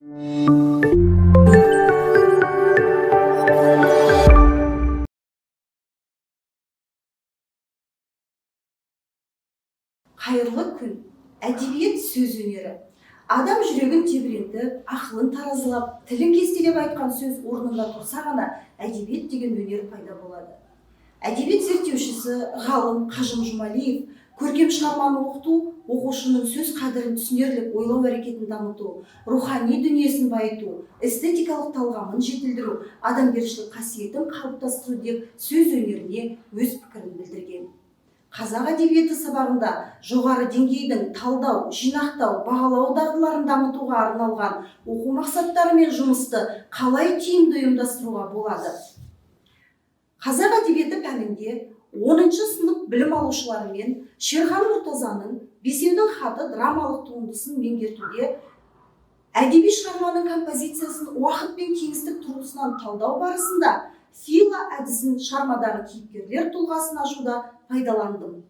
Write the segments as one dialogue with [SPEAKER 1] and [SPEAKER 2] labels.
[SPEAKER 1] Қайырлы күн. Әдебиет сөз өнері. Адам жүрегін тебірентіп, ақылын таразылап, тілін кестелеп айтқан сөз орнында тұрса ғана әдебиет деген өнер пайда болады. Әдебиет зерттеушісі ғалым Қажым Жұмалиев көркем шығарманы оқыту, оқушының сөз қадірін түсінерлік ойлау әрекетін дамыту, рухани дүниесін байыту, эстетикалық талғамын жетілдіру, адамгершілік қасиетін қалыптастыру деп сөз өнеріне өз пікірін білдірген. Қазақ әдебиеті сабағында жоғары деңгейдің талдау, жинақтау, бағалау дағдыларын дамытуға арналған оқу мақсаттары мен жұмысты қалай тиімді ұйымдастыруға болады? Қазақ әдебиеті пәнінде 10-шы сынып білім алушылары мен Шерхан Мұртазаның Бесеудің хаты драмалық туындысын меңгертуде әдеби шығарманың композициясын уақыт пен кеңістік тұрғысынан талдау барысында фила әдісін шығармадағы кейіпкерлер тұлғасын ашуда пайдаландым.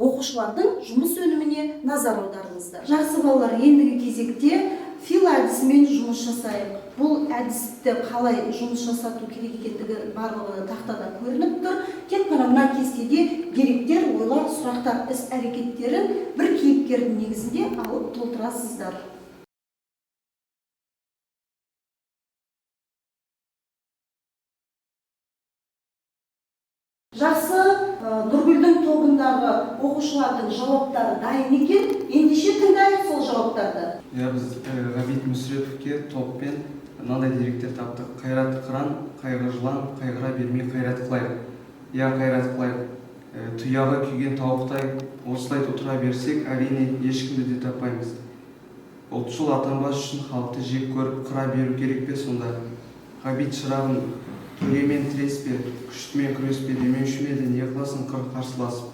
[SPEAKER 1] Оқушылардың жұмыс өніміне назар аударыңыздар. Жақсы балалар, ендігі кезекте фила әдісімен жұмыс жасайық. Бұл әдісті қалай жұмыс жасату керек екендігі барлығы тақтада көрініп тұр. Тек қана мына кестеде деректер, ойлар, сұрақтар, іс-әрекеттерін бір кейіпкердің негізінде алып толтырасыздар. Жақсы, Нұргүлдің тобындағы оқушылардың жауаптары дайын екен. Ендеше тыңдайық сол жауаптарды.
[SPEAKER 2] Біз Ғабит Мүсіреповке топпен мынандай деректер таптық. Қайрат қыран, қайғы жылан, қайғыра бермей қайрат қылайық. Қайрат қылайық. Тұяғы күйген тауықтай осылай отыра берсек, әрине ешкімді де таппаймыз. Ұлтшыл атанбас үшін халықты жек көріп қыра беру керек пе сонда? Ғабит шырағым, төремен тіреспе, күштімен күреспе демеуші ме еді, не қыласын қарсыласып?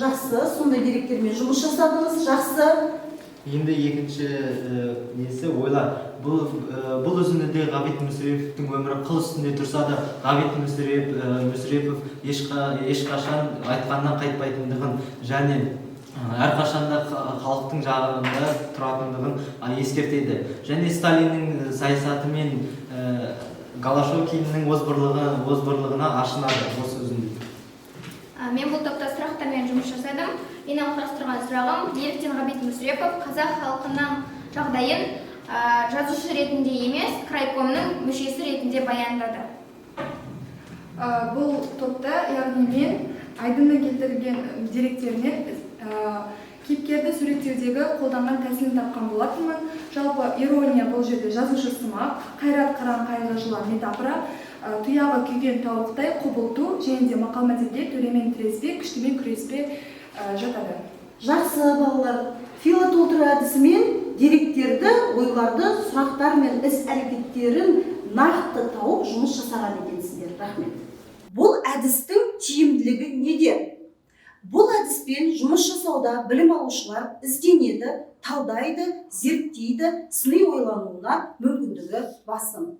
[SPEAKER 1] Жақсы, сондай деректермен жұмыс жасадыңыз. Жақсы.
[SPEAKER 3] Енді екінші несі ойла. Бұл үзіндіде Ғабит Мүсіреповтің өмірі қыл үстінде тұрса да, Ғабит Мүсірепов ешқашан айтқаннан қайтпайтындығын және әрқашанда халықтың жағында тұратындығын ескертеді. Және Сталиннің саясаты мен Голошокиннің озбырлығына ашынады осы өзінде.
[SPEAKER 4] Мен бұл топта сұрақтармен жұмыс жасадым. Менің құрастырған сұрағым, неліктен Ғабит Мүсірепов қазақ халқының жағдайын жазушы ретінде емес, крайкомның мүшесі ретінде баяндады?
[SPEAKER 5] Бұл топта, яғни мен айдынның келтірілген деректерінен кейіпкерді суреттеудегі қолданған тәсілін тапқан болатынмын. Жалпы ирония бұл жерде жазушы сымақ, қайрат қыран, қайғы жылан метафора, тұяғы күйген тауықтай құбылту және де мақал-мәтелде төремен тіреспе, күштімен күреспе жатады.
[SPEAKER 1] Жақсы балалар, фила толтыру әдісімен деректерді, ойларды, сұрақтар мен іс-әрекеттерін нақты тауып жұмыс жасаған екенсіздер. Рахмет. Бұл әдістің тиімділігі неде? Бұл әдіспен жұмыс жасауда білім алушылар ізденеді, талдайды, зерттейді, сыни ойлануына мүмкіндігі басым.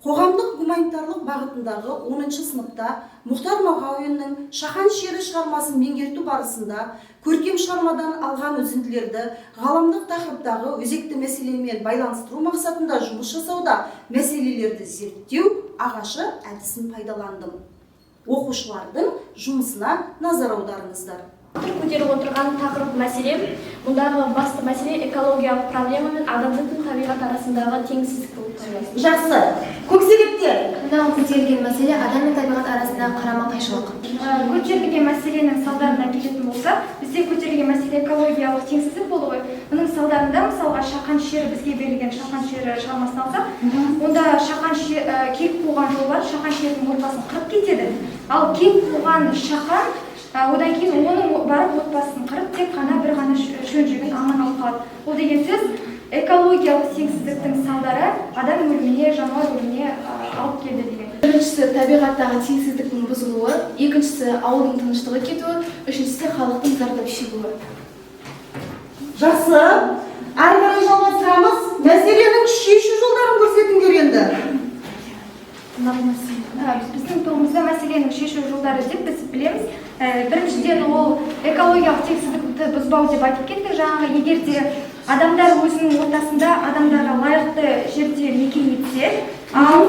[SPEAKER 1] Қоғамдық гуманитарлық бағытындағы 10-шы сыныпта Мұхтар Мағауиннің Шахан шері шығармасын меңгерту барысында көркем шығармадан алған үзінділерді ғаламдық тақырыптағы өзекті мәселемен байланыстыру мақсатында жұмыс жасауда мәселелерді зерттеу ағашы әдісін пайдаландым. Оқушылардың жұмысына назар аударыңыздар.
[SPEAKER 6] Көтеріп отырған тақырып мәселе, мұндағы басты мәселе экологиялық проблема мен адамзаттың табиғат арасындағы теңсіздік болып табылады.
[SPEAKER 1] Жақсы. Көксеректер.
[SPEAKER 6] Мынау көтерілген мәселе адам мен табиғат арасындағы қарама-қайшылық.
[SPEAKER 4] Көтерілген мәселенің салдарына келетін болса, бізде көтерілген мәселе экологиялық теңсіздік болды ғой. Мұның салдарында мысалға Шахан шері, бізге берілген Шахан шері шығармасын алсақ, онда Шахан келіп қуған жолдар Шахан шерінің ортасын қырып кетеді. Ал келіп қуған Шахан одан кейін оның барып отбасын қырып, тек қана бір ғана шөн жігіт аман алып қалады. Ол деген сөз экологиялық теңсіздіктің салдары адам өліміне, жануар өліміне алып келді деген.
[SPEAKER 5] Біріншісі табиғаттағы теңсіздіктің бұзылуы, екіншісі ауылдың тыныштығы кетуі, үшіншісі халықтың зардап шегуі.
[SPEAKER 1] Жақсы. Әрі қарай жалғастырамыз. Мәселенің шешу жолдарын көрсетіңдер енді.
[SPEAKER 4] Біздің тобымызда мәселенің шешу жолдары деп біз білеміз. Біріншіден ол экологиялық теңсіздікті бұзбау деп айтып кеттік. Жаңағы егер де адамдар өзінің ортасында адамдарға лайықты жерде мекен етсе, ал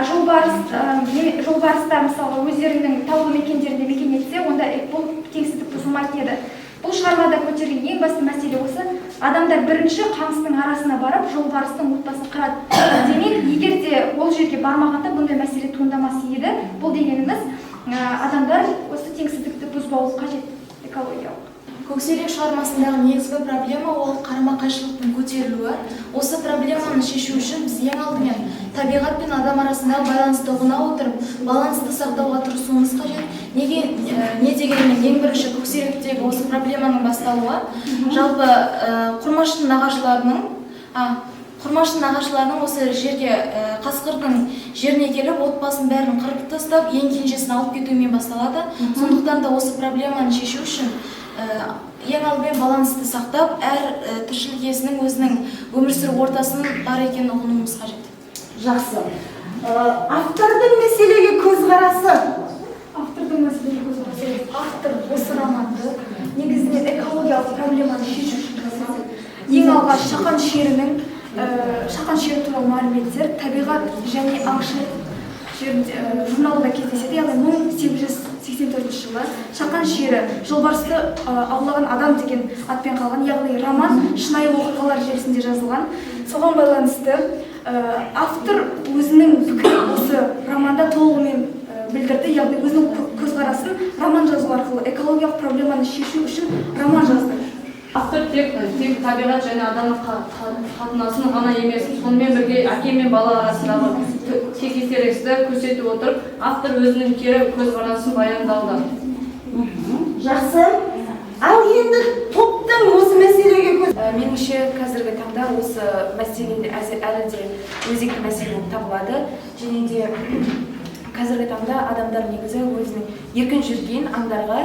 [SPEAKER 4] жолбарыстар мысалы өздерінің таулы мекендерінде мекен етсе, онда бұл теңсіздік бұзылмайтын еді. Бұл шығармада көтерген ең басты мәселе осы: адамдар бірінші қамыстың арасына барып жолбарыстың отбасын қырады. Демек, егер де ол жерге бармағанда бұндай мәселе туындамас еді. Бұл дегеніміз, адамдар осы теңсіздікті бұзбауы қажет экологиялық.
[SPEAKER 7] Көксерек шығармасындағы негізгі проблема ол қарама-қайшылықтың көтерілуі. Осы проблеманы шешу үшін біз ең алдымен табиғат пен адам арасындағы байланысты ұғына отырып, балансты сақтауға тырысуымыз қажет. Не дегенмен ең бірінші көксеректегі осы проблеманың басталуы, жалпы құрмаштың ағашыларының осы жерге қасқырдың жеріне келіп, отбасын бәрін қырып тастап, ең кенжесін алып кетуімен басталады. Сондықтан да осы проблеманы шешу үшін ең алдымен балансты сақтап, әр тіршілік иесінің өзінің өмір сүру ортасының бар екенін ұғынуымыз қажет.
[SPEAKER 1] Жақсы. Автордың мәселеге көзқарасы.
[SPEAKER 4] Автор осы романды негізінен экологиялық проблеманы шешу үшін ең алғаш шақан шері туралы мәліметтер табиғат және аңшылық журналында кездеседі. Яғни 1884 жылы шақан шері жолбарысты аулаған адам деген атпен қалған. Яғни роман шынайы оқиғалар желісінде жазылған. Соған байланысты автор өзінің пікірін осы романда толығымен білдірді. Яғни өзінің көзқарасын роман жазу арқылы экологиялық проблеманы шешу үшін роман жазды.
[SPEAKER 8] Автор тек табиғат және адам қатынасын ғана емес, сонымен бірге әке мен бала арасындағы текетіресті көрсетіп отырып, автор өзінің кері көзқарасын баяндалды.
[SPEAKER 1] Жақсы. Ал енді топтың осы мәселеге
[SPEAKER 5] Меніңше қазіргі таңда осы мәселені әлі де өзекті мәселе болып табылады. Және де қазіргі таңда адамдар негізі өзінің еркін жүрген аңдарға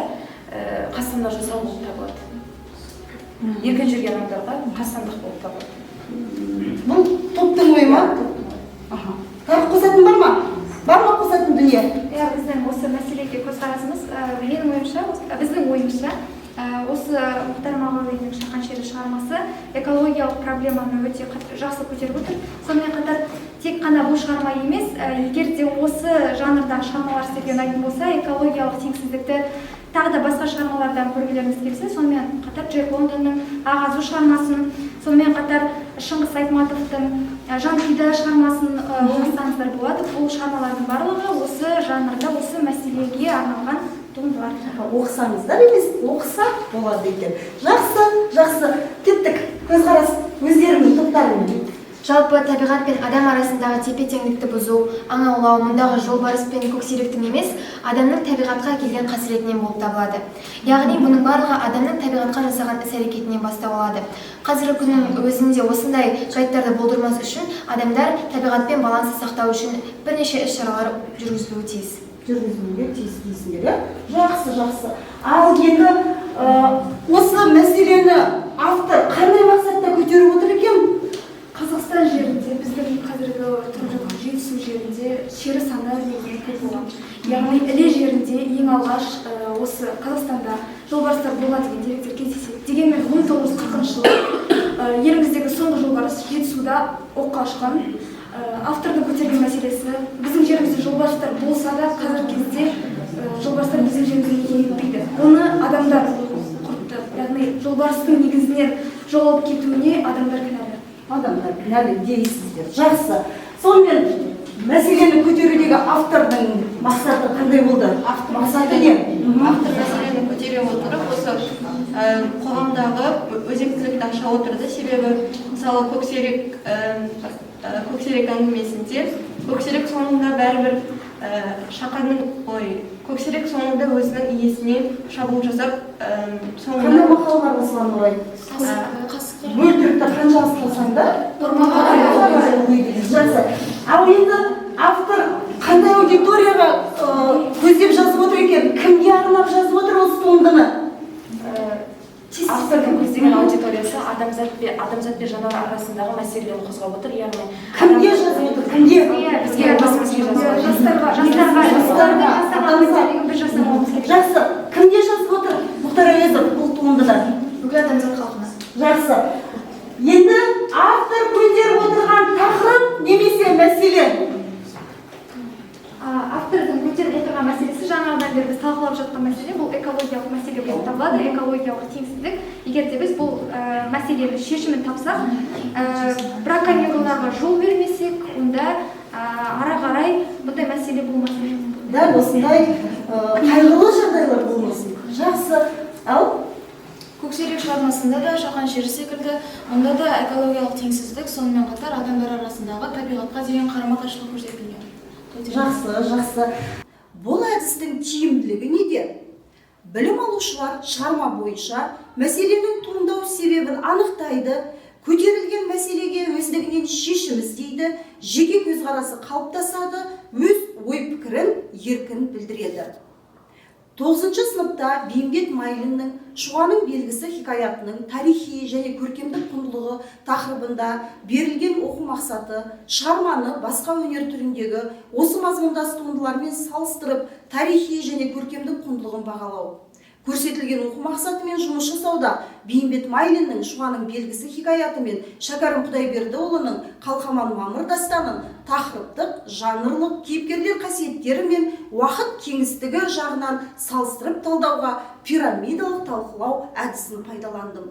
[SPEAKER 5] қастандық жасау болып табылады. Еркін жүрген аңдарға қастандық болып табылады.
[SPEAKER 1] бұл топтың ойы ма? Тағы қосатын бар ма? Бар ма қосатын дүние?
[SPEAKER 4] Біздің осы мәселеге көзқарасымыз, менің ойымша, біздің ойымызша, осы Мұхтар Мағауиннің шақан шері шығармасы экологиялық проблеманы өте жақсы көтеріп отыр. Сонымен қатар тек қана бұл шығарма емес, егер де осы жанрдан шығармалар істелген ұнайтын болса, экологиялық теңсіздікті тағы да басқа шығармалардан көргілеріңіз келсе, сонымен қатар Джек Лондонның Ағазу шығармасын, сонымен қатар Шыңғыс Айтматовтың Жантида шығармасын оқысаңыздар болады. Бұл шығармалардың барлығы осы жанрда, осы мәселеге арналған туындылар.
[SPEAKER 1] Оқысаңыздар емес, оқысақ болады екен. Жақсы. Кеттік. Көзқарас өздерінің топтарымен.
[SPEAKER 9] Жалпы табиғат пен адам арасындағы тепе-теңдікті бұзу, аң аулау мұндағы жолбарыс пен көксеректің емес, адамның табиғатқа келген қасіретінен болып табылады. Яғни бұның барлығы адамның табиғатқа жасаған іс-әрекетінен бастау алады. Қазіргі күннің өзінде осындай жайттарды болдырмас үшін адамдар табиғатпен балансты сақтау үшін бірнеше іс-шаралар жүргізілуі тиіс.
[SPEAKER 1] Дейсіңдер. Жақсы. Ал енді осы мәселені автор қандай мақсатта көтеріп отыр екен?
[SPEAKER 5] Қазақстан жерінде, біздің қазіргі тұрып жатқан Жетісу жерінде шері саны ең көп болған. Яғни Іле жерінде ең алғаш осы Қазақстанда жолбарыстар болған деген деректер кездеседі. Дегенмен 1940 жылы еліміздегі соңғы жолбарыс Жетісуда оққа ұшқан. Автордың көтерген мәселесі, біздің жерімізде жолбарыстар болса да, қазіргі кезде жолбарыстар біздің жерімізде мекен етпейді. Оны адамдар құртты. Яғни жолбарыстың негізінен жоғалып кетуіне адамдар кінәлі
[SPEAKER 1] дейсіздер. Жақсы. Сонымен мәселені көтерудегі автордың мақсаты қандай болды? Мақсаты не?
[SPEAKER 10] Автор мәселені көтере отырып, осы қоғамдағы өзектілікті аша отырды. Себебі, мысалы, көксерек әңгімесінде көксерек соңында бәрібір көксерек соңында өзінің иесіне шабуыл жасап,
[SPEAKER 1] қандай мақал бар осыған орай? Бөлтірікті қанша асқансаң да жақсы. Ал енді автор қандай аудиторияға көздеп жазып отыр екен? Кімге арнап жазып отыр осы туындыны?
[SPEAKER 5] Автордың көздеген аудиториясы адамзат пен жануар арасындағы мәселені қозғап отыр. Яғни
[SPEAKER 1] кімге жазып отыр? Кімге?
[SPEAKER 5] Бізге жазып отыр.
[SPEAKER 1] Жақсы. Кімге жазып отыр? Мұхтар Әуезов бұл туындыда.
[SPEAKER 9] Бүкіл адамзат халқына.
[SPEAKER 1] Жақсы. Енді автор көтеріп отырған тақырып немесе мәселе.
[SPEAKER 4] Автордың көтеріп отырған мәселесі жаңағыдан бері біз талқылап жатқан мәселе, бұл экологиялық мәселе болып табылады, экологиялық теңсіздік. Егер де біз бұл мәселенің шешімін тапсақ, браконьерларға жол бермесек, онда ары қарай бұндай мәселе болмасын.
[SPEAKER 1] Дәл осындай қайғылы жағдайлар болмасын. Жақсы. Ал
[SPEAKER 7] Көксерек шығармасында да шақан шері секілді, онда да экологиялық теңсіздік, сонымен қатар адамдар арасындағы табиғатқа деген қарама-қайшылық көрсетілген.
[SPEAKER 1] Жақсы. Бұл әдістің тиімділігі неде? Білім алушылар шығарма бойынша мәселенің туындау себебін анықтайды, көтерілген мәселеге өздігінен шешім іздейді, жеке көзқарасы қалыптасады, өз ой-пікірін еркін білдіреді. 9 сыныпта Бейімбет Майлиннің «Шұғаның белгісі» хикаятының тарихи және көркемдік құндылығы тақырыбында берілген оқу мақсаты шығарманы басқа өнер түріндегі осы мазмұндас туындылармен салыстырып тарихи және көркемдік құндылығын бағалау. Көрсетілген оқу мақсатымен жұмыс жасауда Бейімбет Майлиннің «Шұғаның белгісі» хикаяты мен Шәкәрім Құдайбердіұлының «Қалқаман мамыр» дастанын тақырыптық, жанрлық, кейіпкерлер қасиеттері мен уақыт кеңістігі жағынан салыстырып талдауға пирамидалық талқылау әдісін пайдаландым.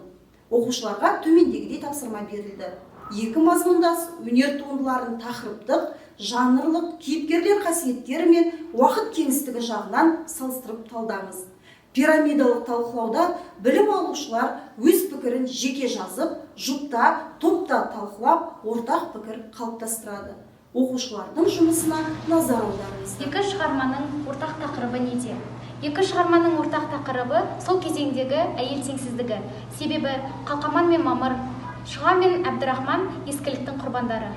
[SPEAKER 1] Оқушыларға төмендегідей тапсырма берілді. Екі мазмұндас өнер туындыларын тақырыптық, жанрлық, кейіпкерлер қасиеттері мен уақыт кеңістігі жағынан салыстырып талдаңыз. Пирамидалық талқылауда білім алушылар өз пікірін жеке жазып, жұпта, топта талқылап, ортақ пікір қалыптастырады. Оқушылардың жұмысына назар аударыңыз.
[SPEAKER 4] Екі шығарманың ортақ тақырыбы неде? Екі шығарманың ортақ тақырыбы сол кезеңдегі әйел теңсіздігі. Себебі Қалқаман мен Мамыр, Шұға мен Әбдірахман ескіліктің құрбандары.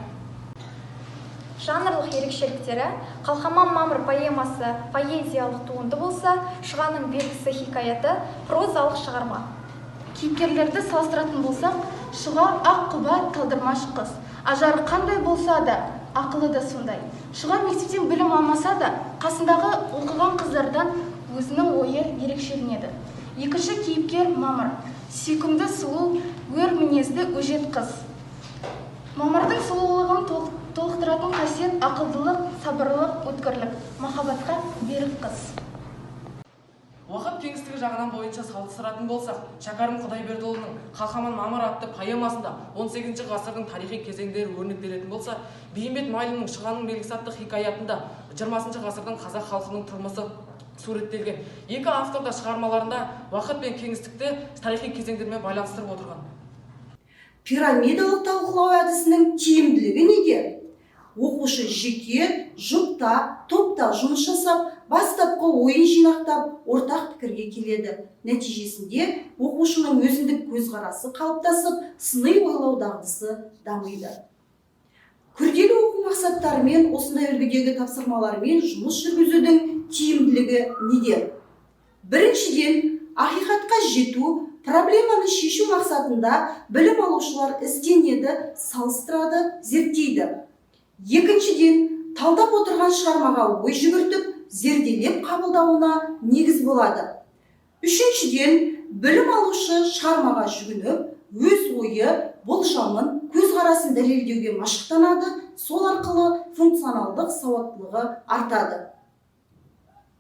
[SPEAKER 4] Жанрлық ерекшеліктері: Қалқаман Мамыр поэмасы поэзиялық туынды болса, Шұғаның белгісі хикаяты прозалық шығарма. Кейіпкерлерді салыстыратын болсақ, Шұға ақ құба талдырмаш қыз, ажары қандай болса да, ақылы да сондай. Шұға мектептен білім алмаса да, қасындағы оқыған қыздардан өзінің ойы ерекшеленеді. Екінші кейіпкер Мамыр, сүйкімді сұлу, өр мінезді өжет қыз. Мамырдың сұлулығын толықтыратын қасиет ақылдылық, сабырлық, өткірлік, махаббатқа берік қыз.
[SPEAKER 11] Уақыт кеңістігі жағынан бойынша салыстыратын болсақ, Шәкәрім Құдайбердіұлының «Қалқаман мамыр» атты поэмасында 18 ғасырдың тарихи кезеңдері өрнектелетін болса, Бейімбет Майлиннің «Шұғаның белгісі» атты хикаятында 20 ғасырдың қазақ халқының тұрмысы суреттелген. Екі автор да шығармаларында уақыт пен кеңістікті тарихи кезеңдермен байланыстырып отырған.
[SPEAKER 1] Пирамидалық талқылау әдісінің тиімділігі неде? Оқушы жеке, жұпта, топта жұмыс жасап, бастапқы ойын жинақтап, ортақ пікірге келеді. Нәтижесінде оқушының өзіндік көзқарасы қалыптасып, сыни ойлау дағдысы дамиды. Күрделі оқу мақсаттарымен, осындай үлгідегі тапсырмалармен жұмыс жүргізудің тиімділігі неде? Біріншіден, ақиқатқа жету, проблеманы шешу мақсатында білім алушылар ізденеді, салыстырады, зерттейді. Екіншіден, талдап отырған шығармаға ой жүгіртіп, зерделеп қабылдауына негіз болады. Үшіншіден, білім алушы шығармаға жүгініп, өз ойы, болжамын, көзқарасын дәлелдеуге машықтанады, сол арқылы функционалдық сауаттылығы артады.